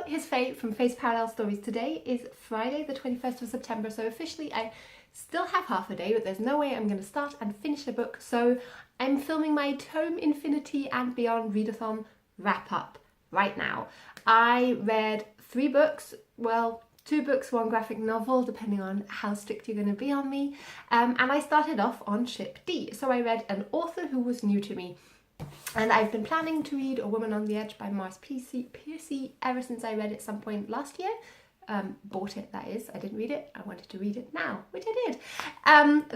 here's Faye from FayesParallelStories. Today is Friday the 21st of September, so officially I still have half a day, but there's no way I'm going to start and finish the book, so I'm filming my Tome Infinity and Beyond Readathon wrap-up right now. I read 3 books, well, 2 books, 1 graphic novel, depending on how strict you're going to be on me, and I started off on Ship D. So I read an author who was new to me, and I've been planning to read A Woman on the Edge by Mars Piercy ever since I read it some point last year. Bought it, that is. I didn't read it. I wanted to read it now, which I did.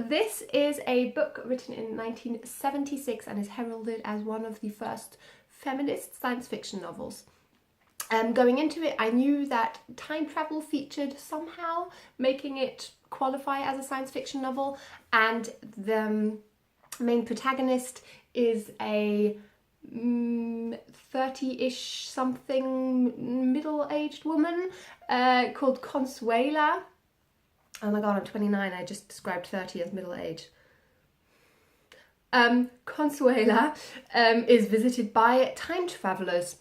This is a book written in 1976 and is heralded as one of the first feminist science fiction novels. Going into it, I knew that time travel featured somehow, making it qualify as a science fiction novel, and the main protagonist is a 30-ish something middle-aged woman called Consuela. Oh my god, I'm 29, I just described 30 as middle-aged. Consuela is visited by time travellers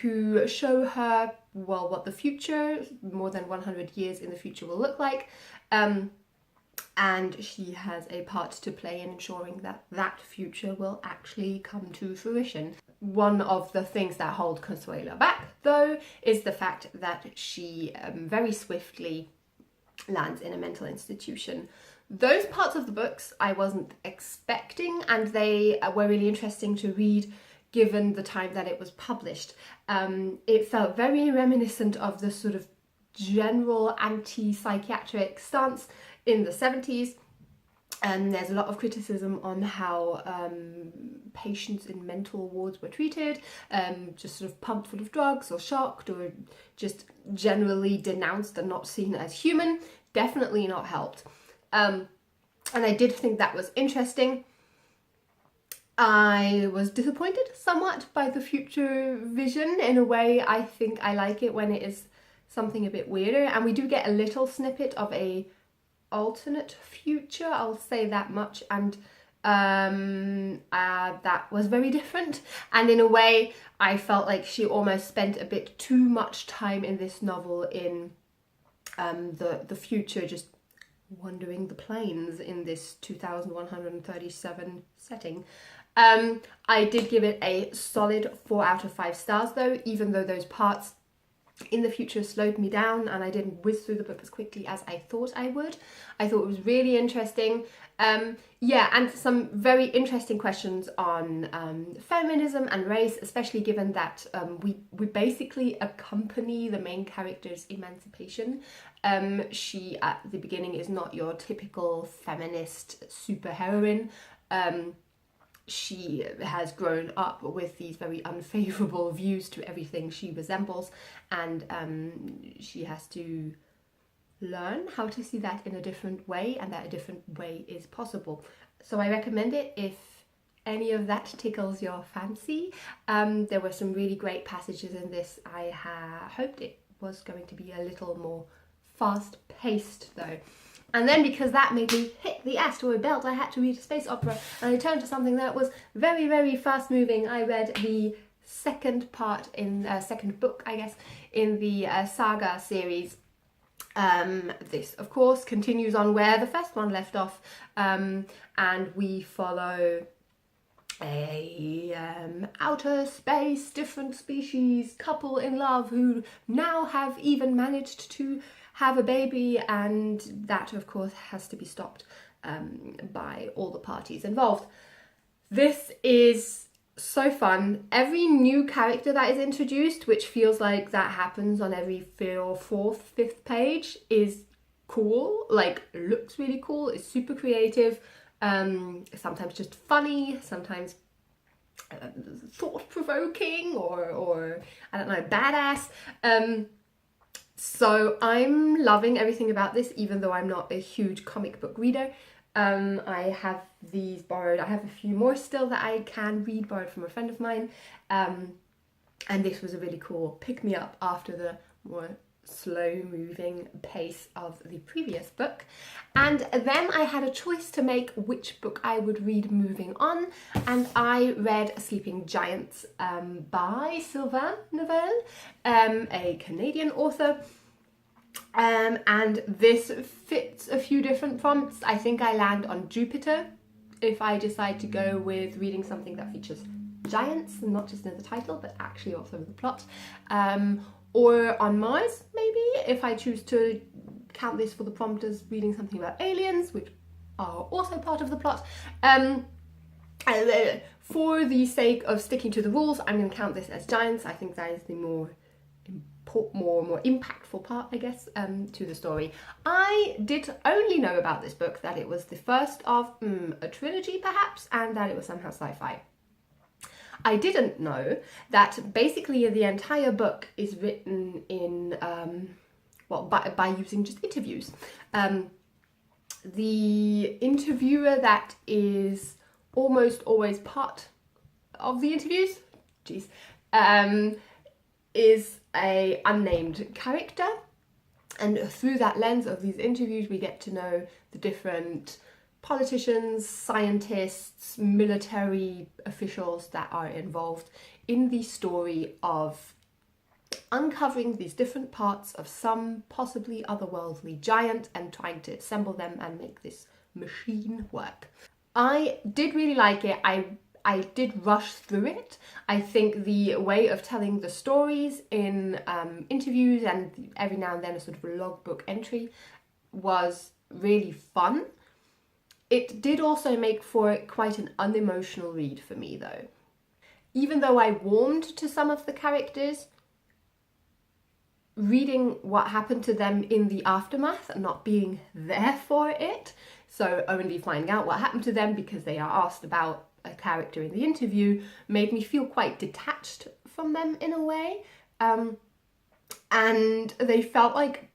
who show her, well, what the future, more than 100 years in the future, will look like. And she has a part to play in ensuring that that future will actually come to fruition. One of the things that hold Consuela back, though, is the fact that she very swiftly lands in a mental institution. Those parts of the books I wasn't expecting, and they were really interesting to read given the time that it was published. It felt very reminiscent of the sort of general anti-psychiatric stance in the 70s, and there's a lot of criticism on how patients in mental wards were treated, just sort of pumped full of drugs or shocked or just generally denounced and not seen as human. Definitely not helped. And I did think that was interesting. I was disappointed somewhat by the future vision. In a way, I think I like it when it is something a bit weirder, and we do get a little snippet of a alternate future, I'll say that much, and that was very different, and in a way I felt like she almost spent a bit too much time in this novel in the future, just wandering the plains in this 2137 setting. I did give it a solid 4 out of 5 stars though, even though those parts in the future slowed me down and I didn't whiz through the book as quickly as I thought I would. I thought it was really interesting. Yeah, and some very interesting questions on feminism and race, especially given that we basically accompany the main character's emancipation. She, at the beginning, is not your typical feminist superheroine. She has grown up with these very unfavourable views to everything she resembles, and she has to learn how to see that in a different way, and that a different way is possible. So I recommend it if any of that tickles your fancy. There were some really great passages in this. I hoped it was going to be a little more fast-paced though. And then, because that made me hit the asteroid belt, I had to read a space opera, and I turned to something that was very, very fast-moving. I read the second part second book, I guess, in the saga series. This, of course, continues on where the first one left off, and we follow a outer space, different species couple in love who now have even managed to have a baby, and that of course has to be stopped by all the parties involved. This is so fun. Every new character that is introduced, which feels like that happens on every 4th, 5th page, is cool, like looks really cool, is super creative, sometimes just funny, sometimes thought-provoking or I don't know, badass. So I'm loving everything about this, even though I'm not a huge comic book reader. I have these borrowed. I have a few more still that I can read, borrowed from a friend of mine. And this was a really cool pick-me-up after the more slow moving pace of the previous book. And then I had a choice to make which book I would read moving on, and I read Sleeping Giants by Sylvain Neuvel, a Canadian author. And this fits a few different prompts. I think I land on Jupiter if I decide to go with reading something that features giants, not just in the title, but actually also in the plot. Or on Mars, maybe, if I choose to count this for the prompt as reading something about aliens, which are also part of the plot. For the sake of sticking to the rules, I'm going to count this as giants. I think that is the more impactful part, I guess, to the story. I did only know about this book that it was the first of a trilogy, perhaps, and that it was somehow sci-fi. I didn't know that basically the entire book is written in, by using just interviews. The interviewer that is almost always part of the interviews, is a unnamed character, and through that lens of these interviews we get to know the different politicians, scientists, military officials that are involved in the story of uncovering these different parts of some possibly otherworldly giant and trying to assemble them and make this machine work. I did really like it. I did rush through it. I think the way of telling the stories in interviews and every now and then a sort of logbook entry was really fun. It did also make for quite an unemotional read for me though. Even though I warmed to some of the characters, reading what happened to them in the aftermath and not being there for it, so only finding out what happened to them because they are asked about a character in the interview, made me feel quite detached from them in a way. And they felt like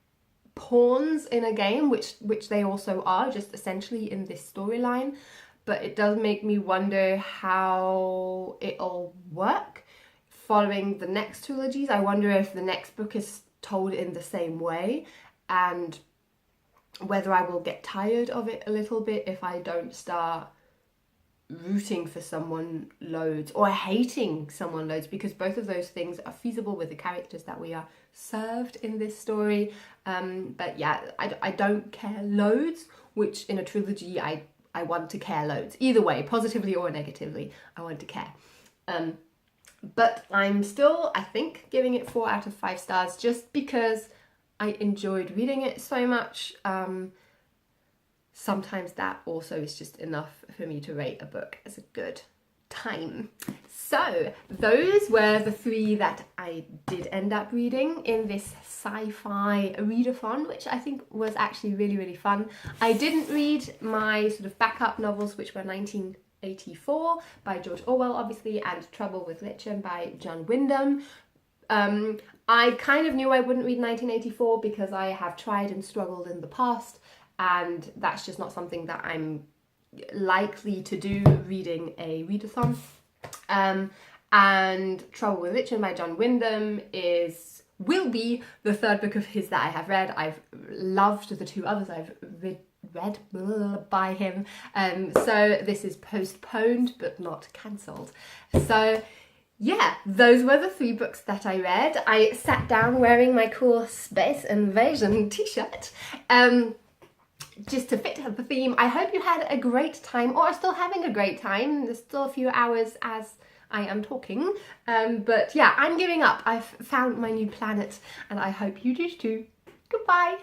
pawns in a game, which they also are, just essentially in this storyline. But it does make me wonder how it'll work following the next trilogies. I wonder if the next book is told in the same way, and whether I will get tired of it a little bit if I don't start rooting for someone loads or hating someone loads, because both of those things are feasible with the characters that we are served in this story. But yeah, I don't care loads, which in a trilogy I want to care loads. Either way, positively or negatively, I want to care. But I'm still, I think, giving it 4 out of 5 stars just because I enjoyed reading it so much. Sometimes that also is just enough for me to rate a book as a good time. So those were the 3 that I did end up reading in this sci-fi readathon, which I think was actually really, really fun. I didn't read my sort of backup novels, which were 1984 by George Orwell, obviously, and Trouble with Litcham by John Wyndham. I kind of knew I wouldn't read 1984 because I have tried and struggled in the past, and that's just not something that I'm likely to do reading a readathon. And Trouble with Litcham by John Wyndham will be the 3rd book of his that I have read. I've loved the 2 others I've read by him. So this is postponed but not cancelled. So yeah, those were the 3 books that I read. I sat down wearing my cool Space Invasion t-shirt, just to fit the theme. I hope you had a great time, or are still having a great time. There's still a few hours as I am talking. But yeah, I'm giving up. I've found my new planet, and I hope you do too. Goodbye.